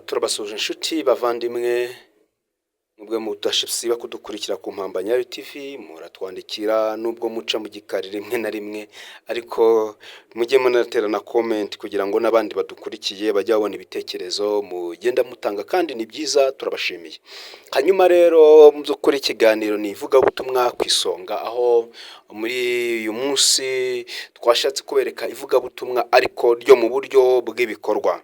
Turabasuje inshuti bavandimwe mubwe mudashibsiba kudukurikira ku mpambanya ya TV muratwandikira nubwo muca mu gikari rimwe na rimwe ariko mujye munatera na comment kugira ngo nabandi badukurikiye bajya babona ibitekerezo mugenda mutanga kandi ni byiza turabashimiye. Hanyuma rero mu byukuri ikiganiro ni ivugabutumwa kwisonga aho muri uyu munsi twashatse kubereka ivugabutumwa ariko ryo mu buryo bw'ibikorwa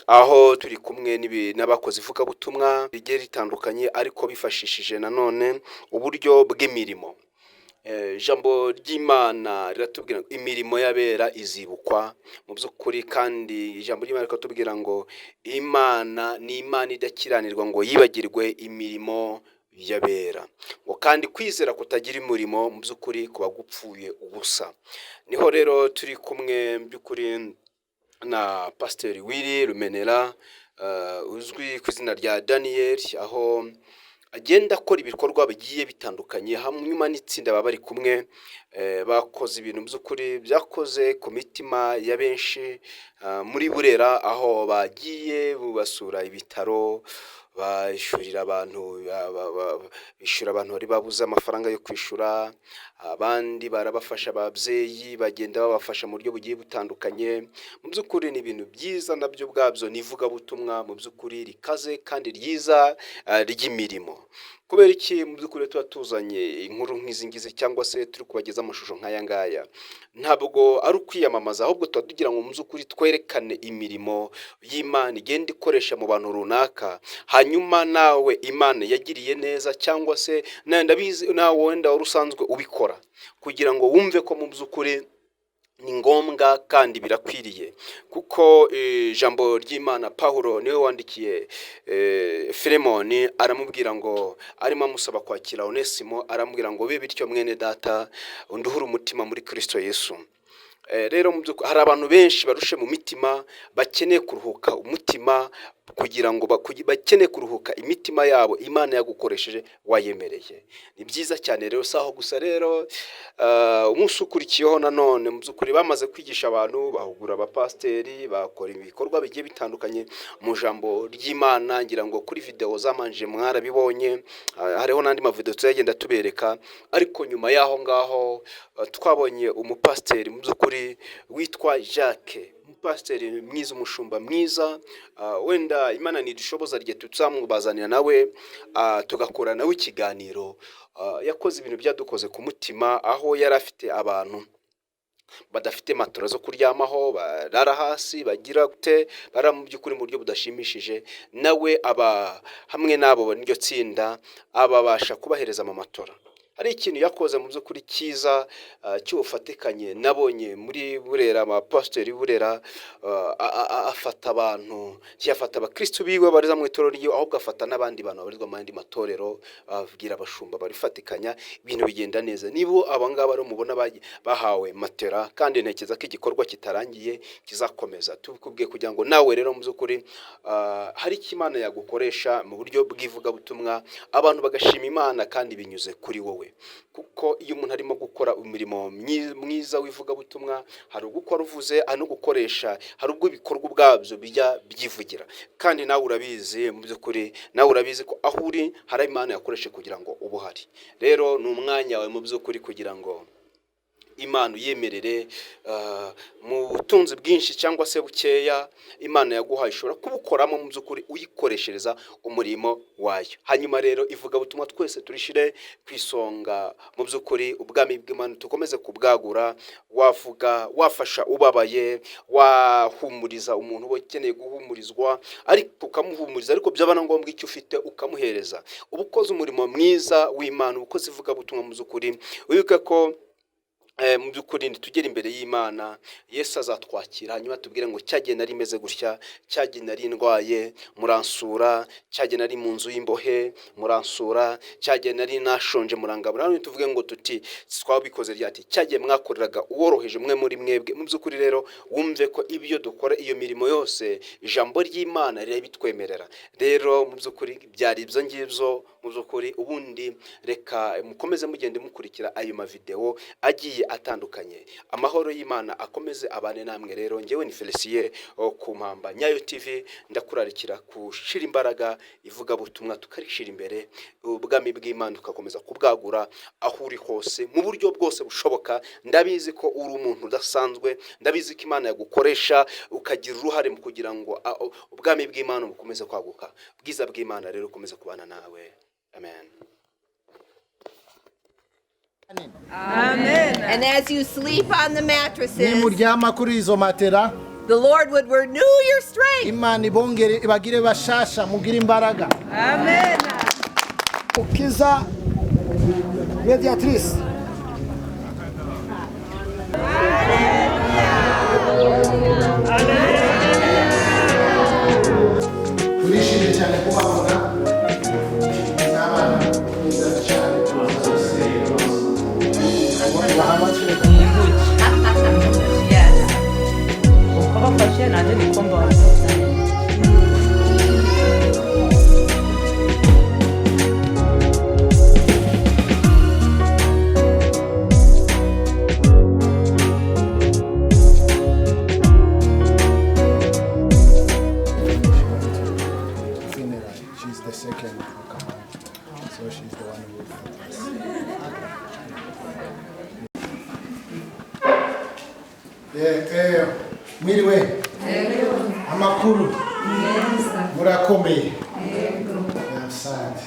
aho turi kumwe n'abakoze ivugabutumwa bigiye ritandukanye ariko bifashishije nanone uburyo bw'imirimo. Jambo ry'Imana riratubwira imirimo yabera izibukwa mu byukuri kandi ijambo ry'Imana rikatubwira ngo Imana ni Imana idakiranirwa ngo yibagirwe imirimo yabera ngo kandi kwizera kutagira umurimo mu byukuri kuba gupfuye ubusa. Niho rero turi kumwe byukuri na Pastor Willy Rumenera uzwi ku izina rya Daniel aho agenda akora ibikorwa bigiye bitandukanye hanyuma n'itsinda baba bari kumwe bakoze ibintu by'ukuri byakoze ku mitima ya benshi muri Burera aho bagiye basura ibitaro bishurira abantu bishura abantu bari babuze amafaranga yo kwishura abandi barabafasha ababyeyi bagenda babafasha mu buryo bugiye butandukanye. Mu by'ukuri ni ibintu byiza nabyo bwabyo nivugabutumwa mu by'ukuri rikaze kandi ryiza ry'imirimo. Kubera iki mu by'ukuri tuba tuzanye inkuru nk'izi ngizi cyangwa se turi kubageza amashusho nk'aya ngaya ntabwo ari ukwiyamamaza ahubwo tuba tugira ngo mu by'ukuri twerekane imirimo y'Imana igenda ikoresha mu bantu runaka hanyuma nawe Imana yagiriye neza cyangwa se ndabizi nawe wenda urusanzwe ubikora kugira ngo wumve ko mu by'ukuri ni ngombwa kandi birakwiriye kuko ijambo ry'Imana Paulo niwe wandikiye Filemoni aramubwira ngo arimo amusaba kwakira Onesimo aramubwira ngo be bityo mwene data unduhura umutima muri Christo YESU. Rero mu by'ukuri hari abantu benshi barushe mu mitima bakeneye kuruhuka umutima kugira ngo bakeneye kuruhuka imitima yabo Imana yagukoresheje wayemereye. Ni byiza cyane rero saho gusa rero umunsi ukurikiyeho nanone mu by'ukuri bamaze kwigisha abantu bahugura abapasteri bakora ibikorwa bigiye bitandukanye mu jambo ry'Imana ngira ngo kuri video zamanje mwarabibonye hariho nandi mavideo tuyagenda tubereka ariko nyuma yaho ngaho twabonye umupasteri mu by'ukuri witwa Jacques pasiteri mwiza umushumba mwiza wenda Imana nidushoboza rye tuzamubazanira nawe tugakora nawe ikiganiro yakoze ibintu byadukoze ku mutima aho yari afite abantu badafite matora zo kuryamaho barara hasi bagira gute mu by'ukuri mu buryo budashimishije nawe aba hamwe nabo n'iryo tsinda ababasha kubahereza mu matora. Hari ikintu yakoze mu by'ukuri cyiza cy'ubufatikanye nabonye muri Burera abapasteri Burera afata abantu yafata abakristo biwe bariza mu itorero ryo ahubwo afata n'abandi bantu barizwa mu yandi matorero ababwira abashumba barifatikanya ibintu bigenda neza. Nibo abangaba rero mubona bahawe matera kandi ntekeza ko igikorwa kitarangiye kizakomeza tubikubwiye kugira ngo nawe rero mu by'ukuri hari Imana yagukoresha mu buryo bw'ivugabutumwa abantu bagashima Imana kandi binyuze kuri wowe kuko iyo umuntu arimo gukora umurimo mwiza w'ivugabutumwa hari ugukora uvuze no gukoresha hari ubwo ibikorwa ubwabyo bijya byivugira kandi nawe urabizi mu by'ukuri nawe urabizi ko aho uri hari Imana yakoreshe kugira ngo ubuhari. Rero ni umwanya wawe mu by'ukuri kugira ngo Imana uyemerere mu butunzi bwinshi cyangwa se bukeya Imana yaguhaye ishobora kubukoramo mu by'ukuri uyikoreshereza umurimo wayo. Hanyuma rero ivugabutumwa twese turishire kwisonga mu by'ukuri ubwami bw'Imana tukomeze kubwagura wavuga wafasha ubabaye wahumuriza umuntu ukeneye guhumurizwa ariko ukamuhumuriza ariko byabana ngombwa icyo ufite ukamuhereza ubukoze umurimo mwiza w'Imana ubukoze ivugabutumwa mu by'ukuri wibuke ko mu by'ukuri tugera imbere y'Imana Yesu azatwakira hanyuma tubwire ngo cyagiye nari meze gutya cyagiye nari ndwaye muransura cyagiye nari mu nzu y'imbohe muransura cyagiye nari nashonje murangabura hano tuvuge ngo tuti twabikoze ryati cyagiye mwakoreraga uworoheje mwe muri mwebwe. Mu by'ukuri rero wumve ko ibyo dukora iyo mirimo yose ijambo ry'Imana riri bitwemerera. Rero mu by'ukuri byari ibyo ngibyo muzukuri ubundi reka mukomeze mugende mukurikira ayo mavideo agiye atandukanye. Amahoro y'Imana akomeze abane namwe. Rero ngewe ni Felicien ku Mpamba Nyayo TV, ndakurarikira kushira imbaraga ivugabutumwa tukarishira imbere, ubwami bw'Imana tugakomeza kubwagura aho uri hose mu buryo bwose bushoboka. Ndabizi ko uri umuntu udasanzwe, ndabizi ko Imana yagukoresha ukagira uruhare mu kugira ngo ubwami bw'Imana bukomeze kwaguka. Bwiza bw'Imana rero ukomeze kubana nawe. Amen. Amen. And as you sleep on the mattresses, nimuryama kuri izo matera, the Lord would renew your strength. Imana ibongere ibagire bashasha mugire imbaraga. Amen. Ukiza mediatrice. Turishimye cyane kubabona. She's the second in command, so she's the one who will fight us. Mwiriwe amakuru murakomeye. Asante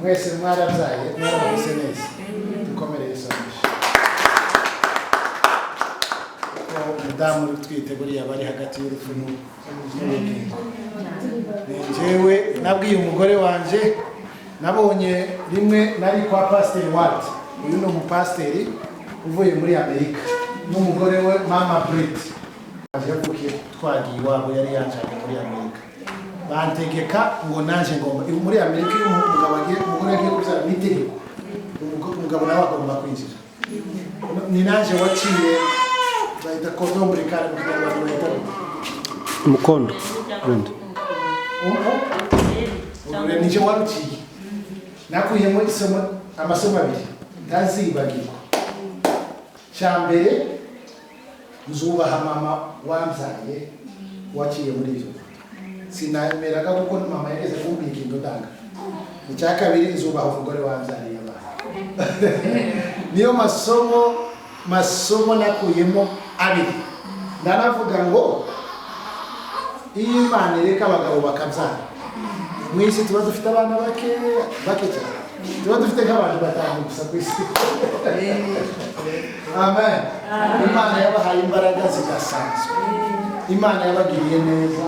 mwese mwarabyaye mwarabise neza, dukomereye isonga. Umudamu twite buriya bari hagati y'urupfu n'ubugingo. Njyewe nabwiye umugore wanje, nabonye rimwe nari kwa Pastor Ward, uyu ni umupasiteri uvuye muri Amerika, n'umugore we Mama Brit yavukiye twagiye iwabo, yari yanjanye muri Amerika. Bantegeka ngo nanje ngomba muri Amerika, iyo umugabo agiye kubyara n'itegeko, umugabo nawe agomba kwinjira. Ni nanje waciye bayita kondombre kare mu Kinyarwanda bayita umukondo wenda nije waruciye. Nakuyemo amasomo abiri ntazibagirwa. Cyambere nzubaha mama wamzaye waciye muri ibyo, sinameraga kuko mama yageze kumbika indodanga. Icya kabiri nzubaha umugore wamzaye abana. Niyo masomo nakuyemo abiri. Ndanavuga ngo iyo Imana ireka abagabo bakabyara, mwisi tuba dufite abana bake cyane, tuba dufite nk'abantu batanu gusa ku isi. Amen. Imana yabahaye imbaraga zidasanzwe, Imana yabagiriye neza,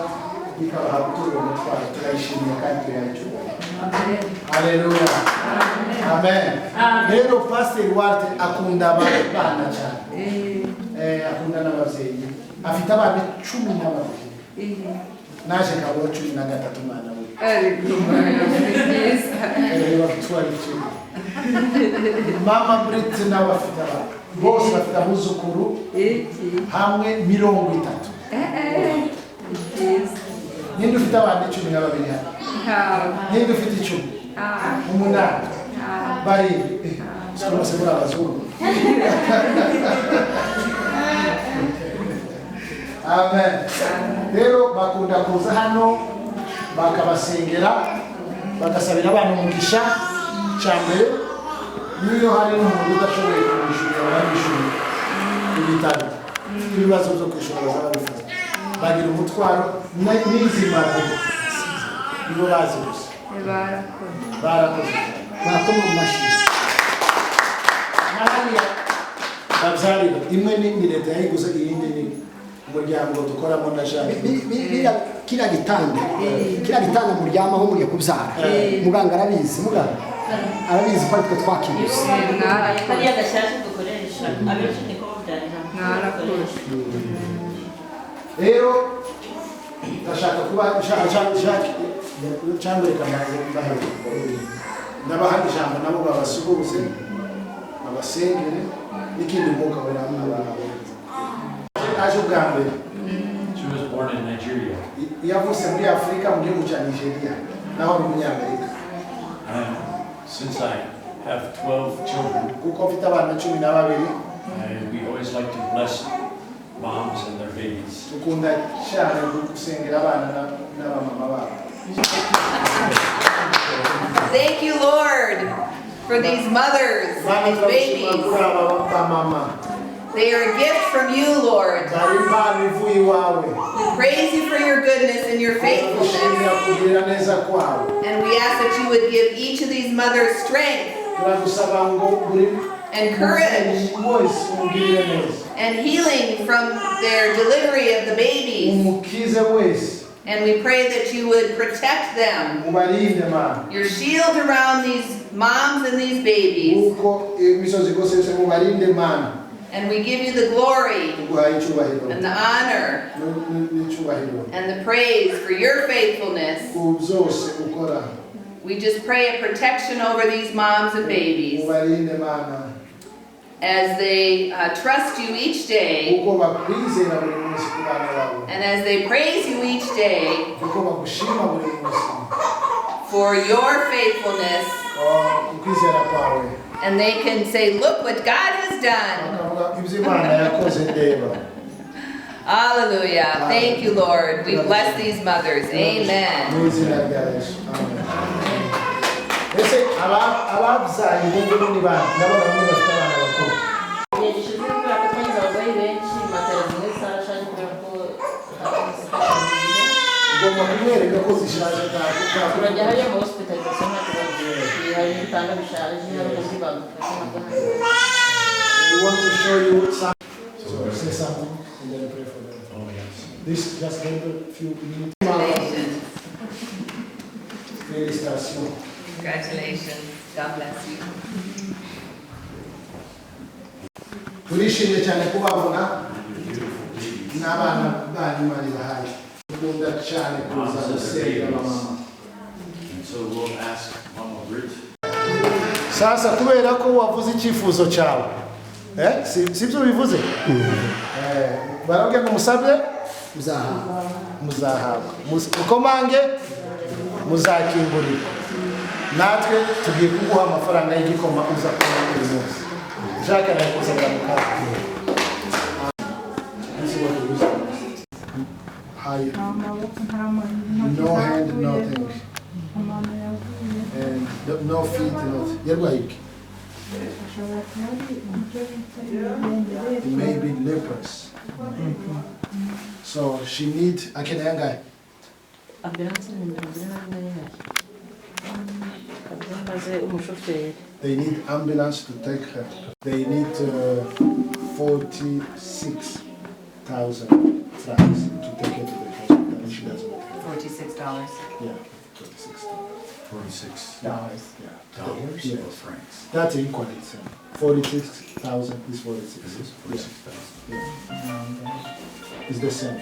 ikabaha gutura umutwaro. Turayishimiye kandi turayicyubahira. Haleluya. Amen. Rero Pastor Ward akunda abana cyane, akunda n'ababyeyi, afite abana 12. Naje kabo 13 mwana we. Mama Brit nawe afite abana bose bafite abuzukuru hamwe 30. Ninde ufite abana 12 hano? Ninde ufite 10? Umunani bari twose muri abazungu. Amen. Rero bakunda kuza hano bakabasengera, bagasabira abantu umugisha. Cyambere niyo hari n'umuntu udashoboye kwishyurira abanyeshuri ibitaro, ibibazo byo kwishyura babifuza, bagira umutwaro n'izimara nibo bazi gusa. Barakoze bakoma mu mashini n'ahariya babyarira. Imwe ni leta yayiguze, iyindi ni umuryango dukoramo na Jean. Kila gitanda muryamaho mugiye kubyara, muganga arabizi, arabizi ko twe twakibuze. Kari agashaje dukoresha abenshi niko babyarira. Rero ndashaka kuba cyangwa kamaze ndahaye ndabaha ijambo nabo babasuhuze, babasengere n'ikindi mwuka wera n'abantu. Aje ubwa mbere. She was born in Nigeria. Yavutse muri Afrika mu gihugu cya Nigeria, naho ni Umunyamerika. I And since I have 12 children, kuko mfite abana 12 we always like to bless moms and their babies. tukunda cyane gusengera abana n'abamama babo. Thank you, Lord, for these mothers, these babies. They are a gift from you, Lord. We praise you for your goodness and your faithfulness. And we ask that you would give each of these mothers strength and courage and healing from their delivery of the babies. And we pray that you would protect them. Your shield around these moms and these babies. And we give you the glory and the honor and the praise for your faithfulness. We just pray a protection over these moms and babies as they trust you each day, and as they praise you each day for your faithfulness. And they can say, look what God has done. Hallelujah. Thank you, Lord. We bless these mothers. Amen. We want to show you some. So say something and then pray for them. Oh, yes. This just gave a few minutes. Félicitations. Congratulations. God bless you. turishimye cyane kubabona n'abana banyu bari bahari. Dukunda cyane kuza gusengera mama. So we'll ask Mama Brit. Sasa kubera ko wavuze icyifuzo cyawe, sibyo bivuze, barabwira ngo musabye muzahabwa, mukomange muzakingurira. Natwe tugiye kuguha amafaranga y'igikoma uza kunywa buri munsi. Jacques arakuzaga mu kazi. No hand, nothing. And no feet, nothing. Yerwaik. Maybe lepers. So she needs a guy. They need ambulance to take her. They need 46,000 francs to take her to the hospital, and she doesn't want it. $46. Yeah, 46. $46. Yeah. Dollars Yeah. or francs? That's equally the same. 46,000 is 46. It is 46,000. Yeah. It's the same.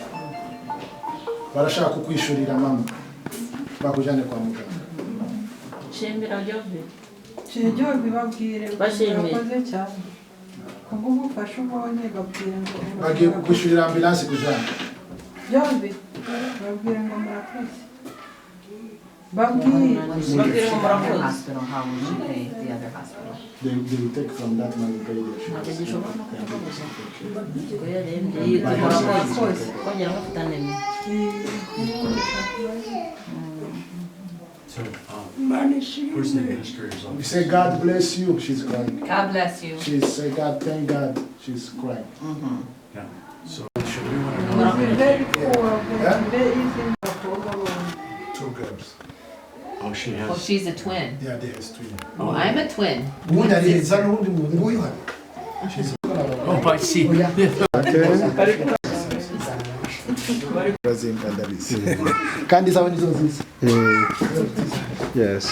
Barashaka kukwishurira mama. Bakujane kwa muganga. Shembera Jove. Shembera bibabwire. Bashimye. Bakoze cyane. Kuko ufasha ubonye babwire ngo bagiye kukwishurira ambulance kujana. Jove. Babwire ngo murakoze. Babwire ngo murakoze. Hospital, how will you pay the other hospital? They will take from that money to pay their So, where's the administrator's office? We say, God bless you. She's crying. God bless you. She say, God, thank God. She's crying. Yeah. So, should we want to Very poor. Yeah? Very easy. 2 girls. Oh, she Oh, has. she's a twin. Yeah, they has 3. Oh, I'm a twin. She's Oh, I see. kandi zawe nizo nziza. Yes.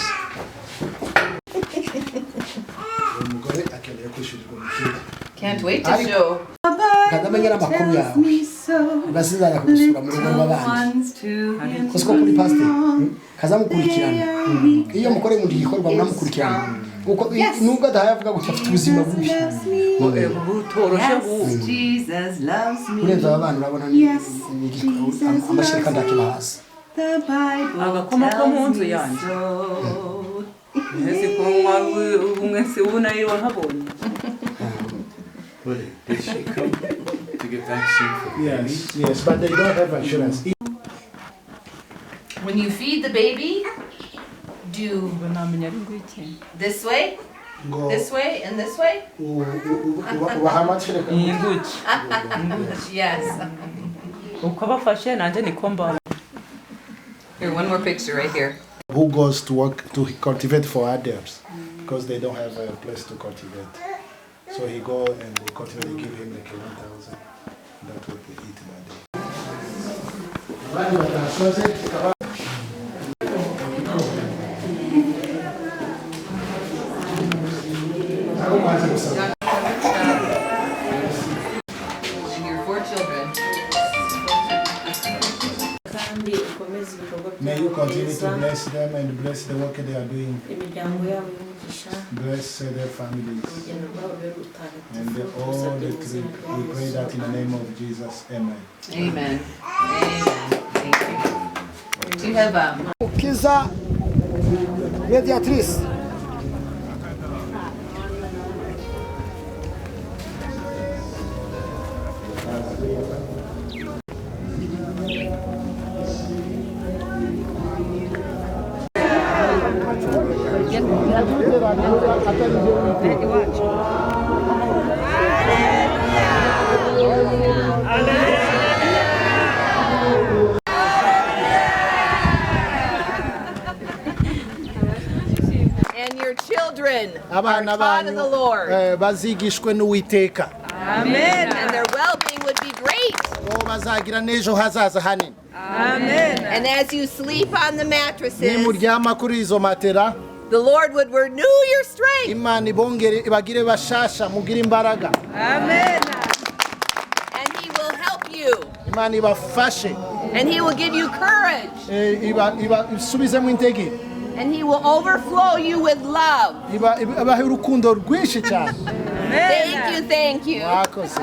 Umugore akeneye kwishyurirwa umukiriya. Can't wait to show. kagamenyera amakuru yawe basizana kugusura mu rugo rw'abandi kuko kuri pastor kazamukurikirana iyo mukore mu gikorwa munamukurikirana kuko nubwo adahaye avuga ngo afite ubuzima bubi urenza abana urabona amashyaka ndakira hasi agakoma ko mu nzu yanjye Well, did she come to get vaccine for babies? Yes, but they don't have insurance. When you feed the baby, do this way, this way, and this way? Yes. Here, one more picture right here. Who goes to work to cultivate for adults because they don't have a place to cultivate. So he go and they cultivate, they give him like 1,000. That's what they eat that day. And your 4 children. May you continue to bless them and bless the work they are doing. Bless their families and all the trip. We pray that in the name of Jesus. Amen. Amen. Amen. Thank you. Do you have Kiza mediatrice. and your children are Abana taught of the Lord. bazigishwe n'Uwiteka. Amen. And their well-being would be great. Bazagira n'ejo hazaza hanini. Amen. And as you sleep on the mattresses, Nimuryama kuri izo matera, the Lord would renew your strength. Imana ibongere ibagire bashasha mugire imbaraga. Amen. And He will help you. Imana ibafashe. And He will give you courage. Ibasubizemo intege. And He will overflow you with love. Ibahe urukundo rwinshi cyane. Thank you, thank you. Mwakoze.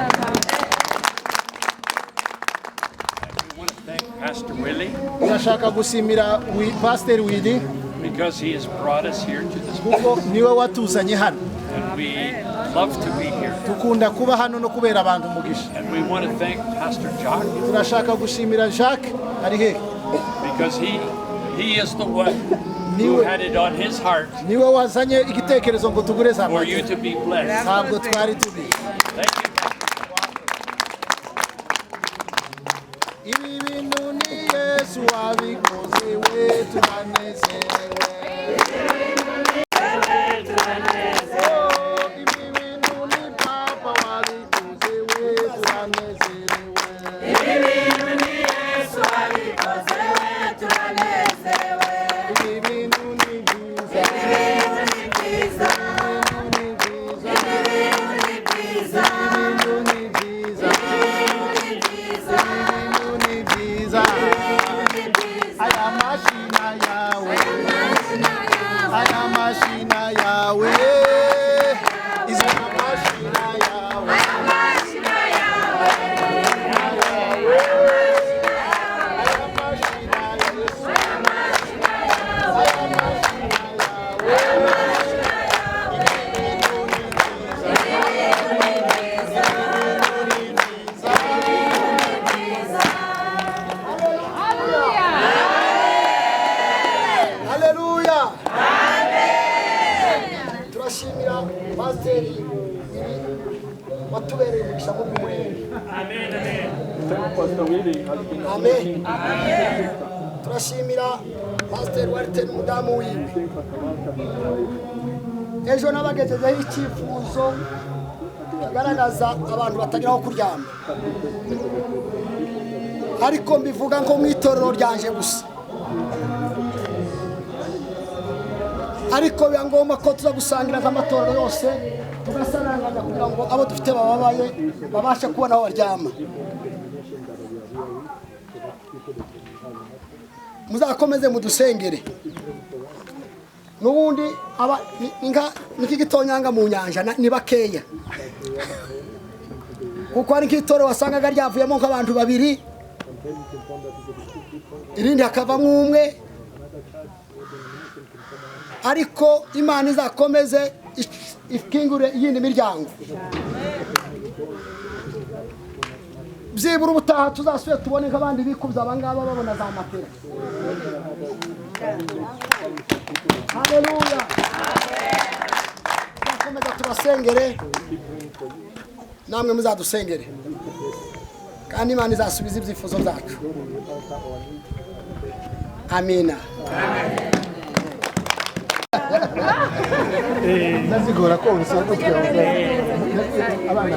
Pastor Willie, Ndashaka gusimira Pastor Willie because he has brought us here to this kuko niwe watuzanye hano. and we love to be here. Tukunda kuba hano no kubera abantu umugisha. And we want to thank Pastor Jacques Turashaka gushimira Jacques ari he because he is the one who had it on his heart niwe wazanye igitekerezo ngo tugure za for you to be blessed. ntabwo twari tubi. Thank you. Ibi bintu ni Yesu wabikoze we turanezerewe. Ibi bintu ni Papa wabikoze we turanezerewe. Ibi bintu ni Yesu wabikoze we turanezerewe. Ibi bintu ni byiza. Ibi bintu ni byiza. Amen. Turashimira Pastor Walter mudamu wiwe. Ejo nabagejejeho icyifuzo kigaragaza abantu batagiraho kuryama. Ariko mbivuga nko mu itorero ryanje gusa. Ariko byangomba ko tuza gusangira nk'amatorero yose tugasaranganya kugira ngo abo dufite bababaye babashe kubona aho baryama. Muzakomeze mudusengere. Nubundi aba niki gitonyanga mu nyanja ni bakeya. Kuko ari kitoro wasangaga ryavuyemo nk'abantu babiri. Irindi hakavamo umwe. ariko Imana izakomeze ikingure iyindi miryango. Byibura ubutaha tuzasuye tubone nk'abandi bikubza abangaba babona za matera. Haleluya. Komeza tubasengere, namwe muzadusengere, kandi Imana izasubiza ibyifuzo byacu. Amina. Nazigora ko ubusaba ko abana